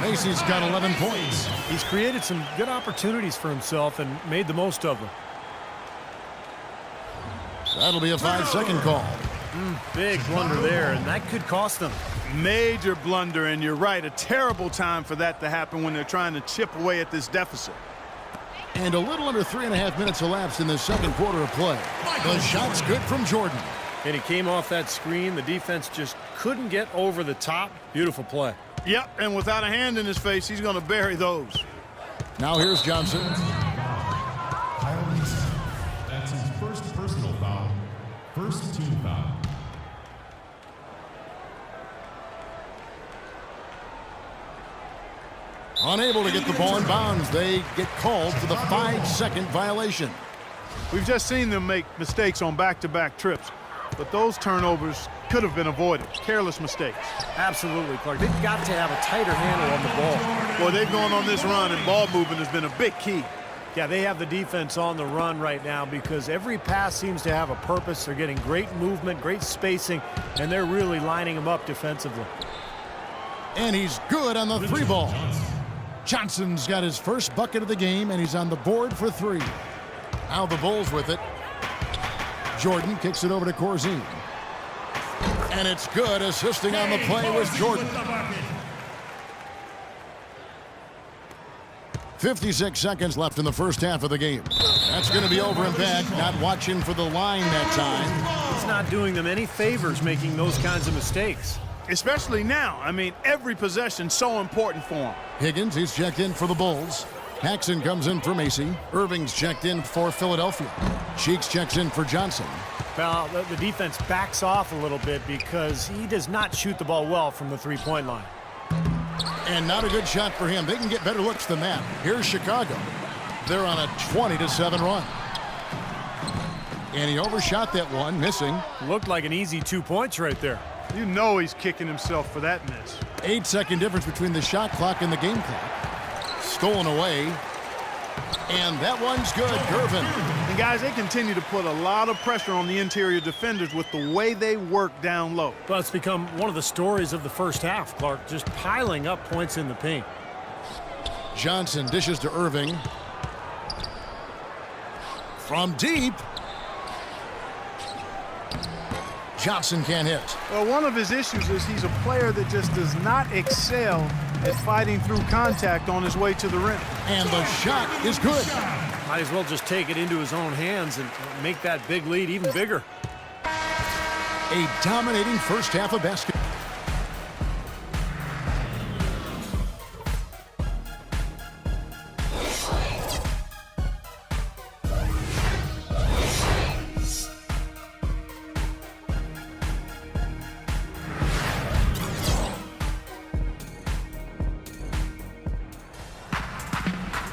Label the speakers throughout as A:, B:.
A: Macy's got 11 points.
B: He's created some good opportunities for himself and made the most of them.
A: That'll be a 5-second call.
B: Big blunder there, and that could cost them.
C: Major blunder, and you're right, a terrible time for that to happen when they're trying to chip away at this deficit.
A: And a little under 3.5 minutes elapsed in the second quarter of play. The shot's good from Jordan.
B: And he came off that screen. The defense just couldn't get over the top. Beautiful play.
C: Yep, and without a hand in his face, he's going to bury those.
A: Now here's Johnson.
D: That's his first personal foul. First team foul.
A: Unable to get the ball in bounds. They get called for the 5-second violation.
C: We've just seen them make mistakes on back-to-back trips, but those turnovers could have been avoided. Careless mistakes.
B: Absolutely, Clark. They've got to have a tighter handle on the ball.
C: Boy, they've gone on this run, and ball movement has been a big key.
B: Yeah, they have the defense on the run right now because every pass seems to have a purpose. They're getting great movement, great spacing, and they're really lining them up defensively.
A: And he's good on the 3 ball. Johnson's got his first bucket of the game, and he's on the board for 3. Now the Bulls with it. Jordan kicks it over to Corzine. And it's good. Assisting on the play was Jordan. 56 seconds left in the first half of the game. That's going to be over and back. Not watching for the line that time.
B: It's not doing them any favors making those kinds of mistakes.
C: Especially now. I mean, every possession so important for him.
A: Higgins, he's checked in for the Bulls. Paxson comes in for Macy. Irving's checked in for Philadelphia. Cheeks checks in for Johnson.
B: Well, the defense backs off a little bit because he does not shoot the ball well from the 3-point line.
A: And not a good shot for him. They can get better looks than that. Here's Chicago. They're on a 20-7 run. And he overshot that one, missing.
B: Looked like an easy 2 points right there.
C: You know he's kicking himself for that miss.
A: 8-second difference between the shot clock and the game clock. Stolen away. And that one's good. Gervin.
C: And guys, they continue to put a lot of pressure on the interior defenders with the way they work down low.
B: But it's become one of the stories of the first half, Clark, just piling up points in the paint.
A: Johnson dishes to Irving. From deep. Johnson can't hit.
C: Well, one of his issues is he's a player that just does not excel at fighting through contact on his way to the rim.
A: And the shot is good.
B: Might as well just take it into his own hands and make that big lead even bigger.
A: A dominating first half of basketball.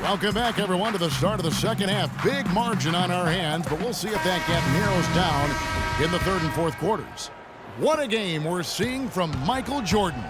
A: Welcome back, everyone, to the start of the second half. Big margin on our hands, but we'll see if that gap narrows down in the third and fourth quarters. What a game we're seeing from Michael Jordan.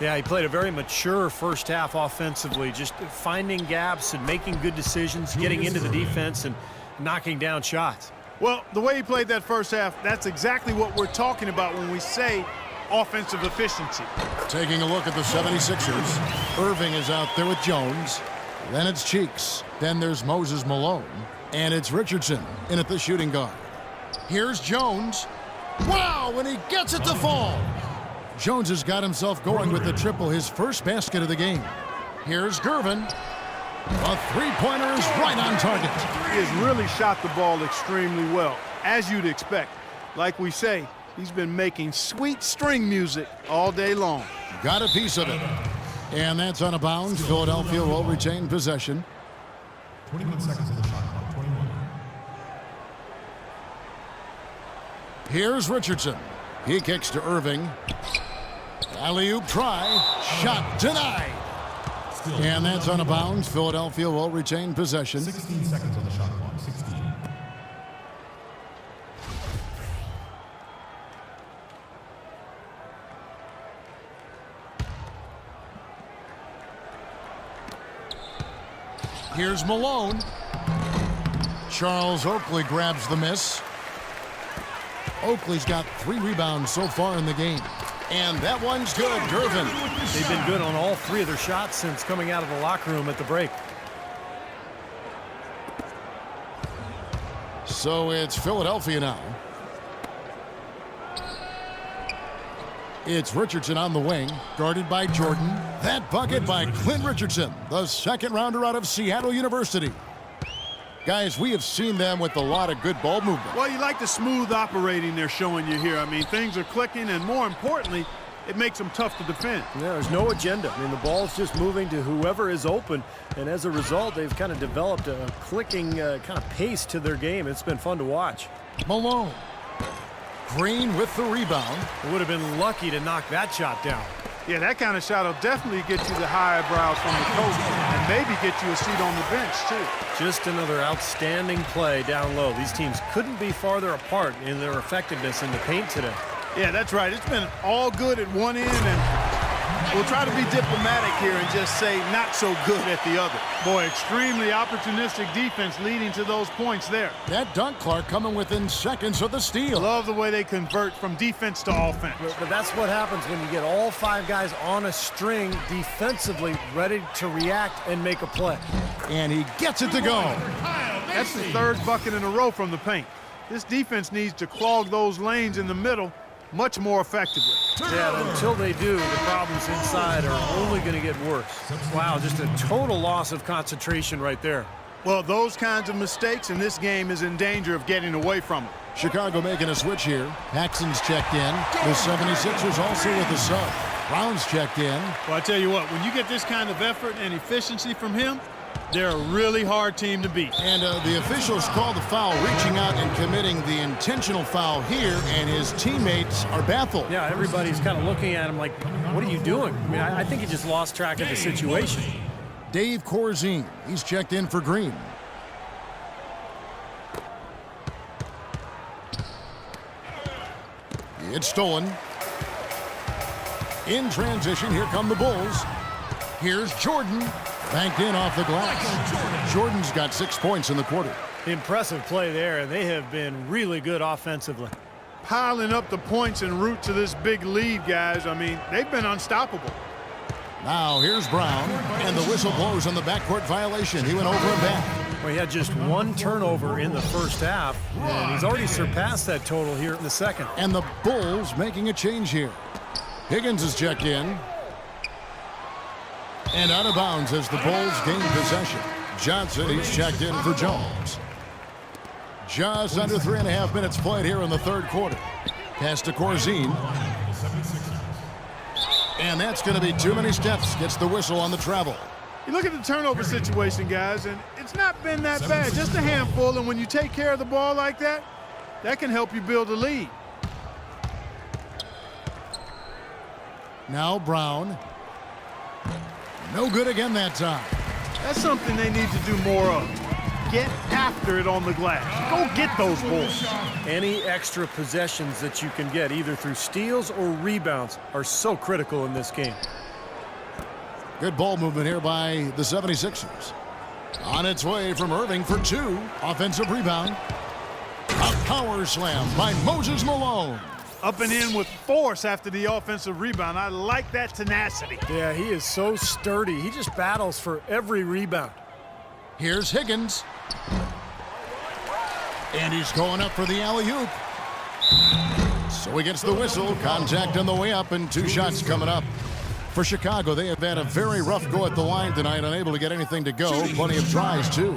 B: Yeah, he played a very mature first half offensively, just finding gaps and making good decisions, getting into the defense and knocking down shots.
C: Well, the way he played that first half, that's exactly what we're talking about when we say offensive efficiency.
A: Taking a look at the 76ers. Irving is out there with Jones. Then it's Cheeks. Then there's Moses Malone. And it's Richardson in at the shooting guard. Here's Jones. Wow, when he gets it to fall. Jones has got himself going with the triple, his first basket of the game. Here's Gervin. A three-pointer is right on target.
C: He has really shot the ball extremely well, as you'd expect. Like we say, he's been making sweet string music all day long.
A: Got a piece of it. And that's out of bounds. Philadelphia will retain possession.
D: 21 seconds on the shot clock. 21.
A: Here's Richardson. He kicks to Irving. Alley-oop try. Shot denied. And that's out of bounds. Philadelphia will retain possession.
D: 16 seconds on the shot clock. 16.
A: Here's Malone. Charles Oakley grabs the miss. Oakley's got 3 rebounds so far in the game. And that one's good, Gervin.
B: They've been good on all 3 of their shots since coming out of the locker room at the break.
A: So it's Philadelphia now. It's Richardson on the wing, guarded by Jordan. That bucket by Clint Richardson, the second rounder out of Seattle University. Guys, we have seen them with a lot of good ball movement.
C: Well, you like the smooth operating they're showing you here. I mean, things are clicking, and more importantly, it makes them tough to defend.
B: Yeah, there's no agenda. I mean, the ball's just moving to whoever is open, and as a result, they've kind of developed a clicking kind of pace to their game. It's been fun to watch.
A: Malone. Green with the rebound.
B: They would have been lucky to knock that shot down.
C: Yeah, that kind of shot will definitely get you the high eyebrows from the coach and maybe get you a seat on the bench, too.
B: Just another outstanding play down low. These teams couldn't be farther apart in their effectiveness in the paint today.
C: Yeah, that's right. It's been all good at one end, and we'll try to be diplomatic here and just say not so good at the other. Boy, extremely opportunistic defense leading to those points there.
A: That dunk, Clark, coming within seconds of the steal.
C: Love the way they convert from defense to offense.
B: But that's what happens when you get all 5 guys on a string defensively ready to react and make a play.
A: And he gets it to go.
C: That's the 3rd bucket in a row from the paint. This defense needs to clog those lanes in the middle much more effectively.
B: Yeah, until they do, the problems inside are only going to get worse. Wow, just a total loss of concentration right there.
C: Well, those kinds of mistakes in this game is in danger of getting away from them.
A: Chicago making a switch here. Paxson's checked in. The 76ers also with the sub. Brown's checked in.
C: Well, I tell you what, when you get this kind of effort and efficiency from him, they're a really hard team to beat.
A: And the officials called the foul, reaching out and committing the intentional foul here, and his teammates are baffled.
B: Yeah, everybody's kind of looking at him like, what are you doing? I mean, I think he just lost track of the situation.
A: Dave Corzine, he's checked in for Green. It's stolen. In transition, here come the Bulls. Here's Jordan. Banked in off the glass. Jordan's got 6 points in the quarter.
B: Impressive play there, and they have been really good offensively.
C: Piling up the points en route to this big lead, guys. I mean, they've been unstoppable.
A: Now here's Brown, and the whistle blows on the backcourt violation. He went over and back.
B: Well, he had just 1 turnover in the first half, and he's already surpassed that total here in the second.
A: And the Bulls making a change here. Higgins is checked in. And out of bounds as the Bulls gain possession. Johnson, he's checked in for Jones. Just under 3.5 minutes played here in the 3rd quarter. Pass to Corzine. And that's going to be too many steps. Gets the whistle on the travel.
C: You look at the turnover situation, guys, and it's not been that bad. Just a handful, and when you take care of the ball like that, that can help you build a lead.
A: Now Brown. No good again that time.
C: That's something they need to do more of. Get after it on the glass. Go get those balls.
B: Any extra possessions that you can get, either through steals or rebounds, are so critical in this game.
A: Good ball movement here by the 76ers. On its way from Irving for 2. Offensive rebound. A power slam by Moses Malone.
C: Up and in with force after the offensive rebound. I like that tenacity.
B: Yeah, he is so sturdy. He just battles for every rebound.
A: Here's Higgins. And he's going up for the alley-oop. So he gets the whistle. Contact on the way up, and 2 shots coming up. For Chicago, they have had a very rough go at the line tonight, unable to get anything to go. Plenty of tries, too.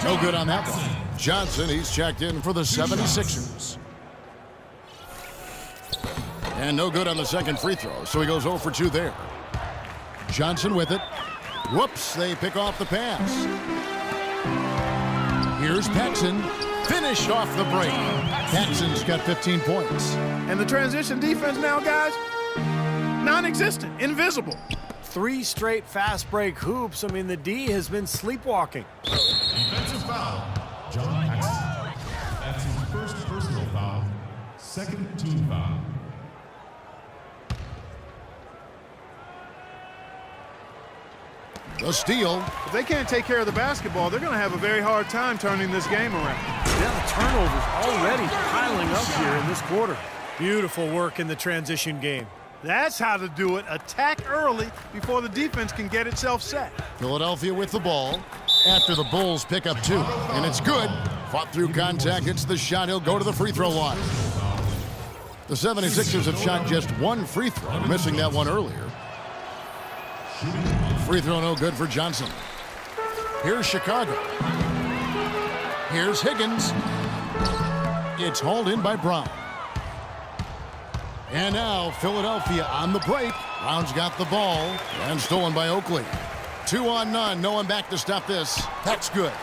A: No good on that one. Johnson, he's checked in for the 76ers. And no good on the second free throw, so he goes 0 for 2 there. Johnson with it. Whoops, they pick off the pass. Here's Paxson. Finished off the break. Paxson's got 15 points.
C: And the transition defense now, guys, non-existent, invisible.
B: 3 straight fast break hoops. I mean, the D has been sleepwalking.
D: Defensive foul, John Paxson. That's his first personal foul, 2nd team foul.
A: The steal.
C: If they can't take care of the basketball, they're going to have a very hard time turning this game around.
B: Yeah, the turnovers already piling up here in this quarter. Beautiful work in the transition game.
C: That's how to do it. Attack early before the defense can get itself set.
A: Philadelphia with the ball after the Bulls pick up 2. And it's good. Fought through contact, hits the shot. He'll go to the free throw line. The 76ers have shot just 1 free throw, missing that one earlier. Free throw no good for Johnson. Here's Chicago. Here's Higgins. It's hauled in by Brown. And now Philadelphia on the break. Brown's got the ball and stolen by Oakley. 2 on none. No one back to stop this. That's good.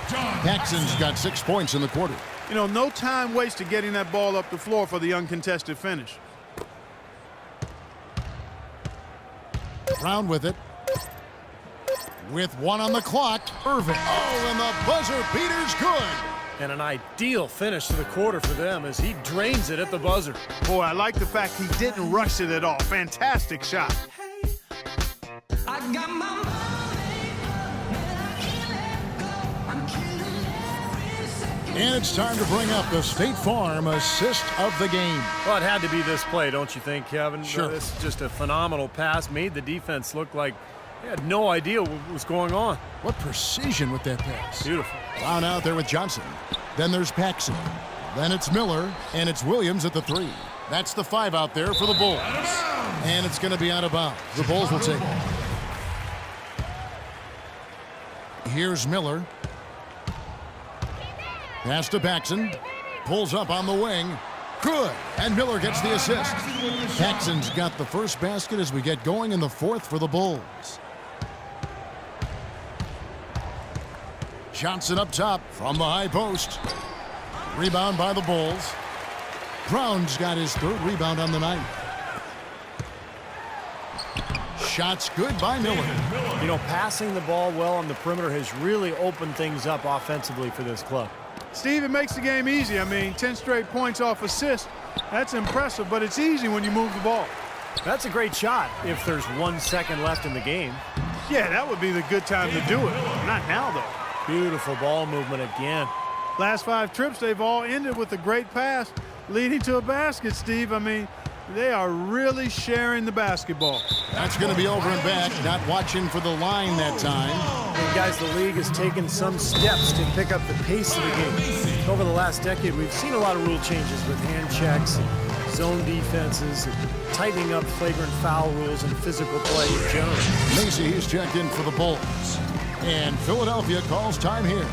A: Paxson's got 6 points in the quarter.
C: You know, no time wasted getting that ball up the floor for the uncontested finish.
A: Brown with it. With 1 on the clock, Irving. Oh, and the buzzer beater's good.
B: And an ideal finish to the quarter for them as he drains it at the buzzer.
C: Boy, I like the fact he didn't rush it at all. Fantastic shot.
E: I got my money, and I can't let go. I'm killing every second.
A: And it's time to bring up the State Farm assist of the game.
B: Well, it had to be this play, don't you think, Kevin?
A: Sure.
B: This is just a phenomenal pass. Made the defense look like they had no idea what was going on.
A: What precision with that pass.
B: Beautiful.
A: Brown out there with Johnson. Then there's Paxson. Then it's Miller, and it's Williams at the 3. That's the 5 out there for the Bulls. And it's going to be out of bounds. The Bulls will take it. Here's Miller. Pass to Paxson. Pulls up on the wing. Good. And Miller gets the assist. Paxson's got the first basket as we get going in the 4th for the Bulls. Johnson up top from the high post. Rebound by the Bulls. Brown's got his 3rd rebound on the night. Shots good by Miller.
B: You know, passing the ball well on the perimeter has really opened things up offensively for this club.
C: Steve, it makes the game easy. I mean, 10 straight points off assist. That's impressive, but it's easy when you move the ball.
B: That's a great shot if there's 1 second left in the game.
C: Yeah, that would be the good time to do it. Not now, though.
B: Beautiful ball movement again.
C: Last 5 trips, they've all ended with a great pass leading to a basket, Steve. I mean, they are really sharing the basketball.
A: That's going to be over and back. Not watching for the line that time.
B: And guys, the league has taken some steps to pick up the pace of the game. Over the last decade, we've seen a lot of rule changes with hand checks, and zone defenses, and tightening up flagrant foul rules and physical play in general.
A: Macy, he's checked in for the Bulls. And Philadelphia calls time here.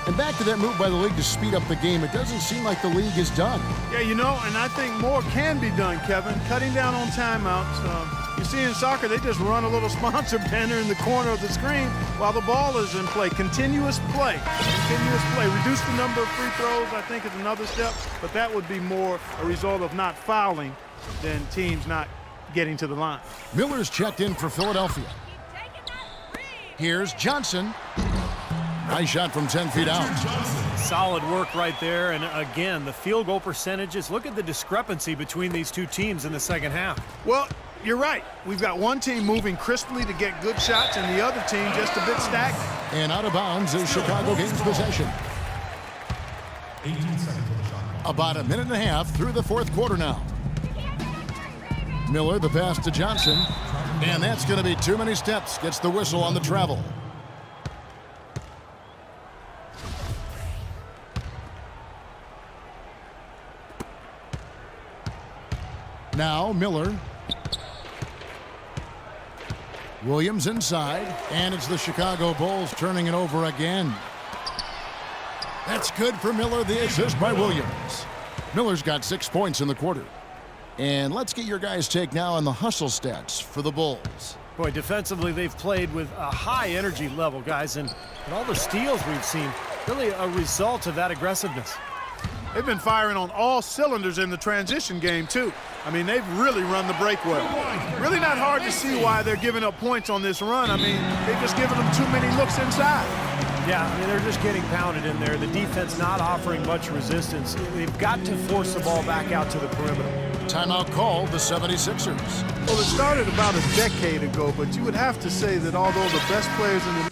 A: And back to that move by the league to speed up the game. It doesn't seem like the league is done.
C: Yeah, you know, and I think more can be done, Kevin. Cutting down on timeouts. You see in soccer, they just run a little sponsor banner in the corner of the screen while the ball is in play. Continuous play. Continuous play. Reduce the number of free throws, I think, is another step. But that would be more a result of not fouling than teams not getting to the line.
A: Miller's checked in for Philadelphia. Here's Johnson. Nice shot from 10 feet out.
B: Solid work right there. And again, the field goal percentages. Look at the discrepancy between these two teams in the second half.
C: Well, you're right. We've got one team moving crisply to get good shots and the other team just a bit stagnant.
A: And out of bounds is Chicago gains possession.
D: 18 seconds on the shot clock.
A: About a minute and a half through the 4th quarter now. Miller, the pass to Johnson. And that's going to be too many steps. Gets the whistle on the travel. Now Miller. Williams inside. And it's the Chicago Bulls turning it over again. That's good for Miller. The assist by Williams. Miller's got 6 points in the quarter. And let's get your guys' take now on the hustle stats for the Bulls.
B: Boy, defensively, they've played with a high energy level, guys, and all the steals we've seen, really a result of that aggressiveness.
C: They've been firing on all cylinders in the transition game, too. I mean, they've really run the break well. Really not hard to see why they're giving up points on this run. I mean, they've just given them too many looks inside.
B: Yeah, I mean, they're just getting pounded in there. The defense not offering much resistance. They've got to force the ball back out to the perimeter.
A: Timeout called the 76ers.
C: Well, it started about a decade ago, but you would have to say that although the best players in the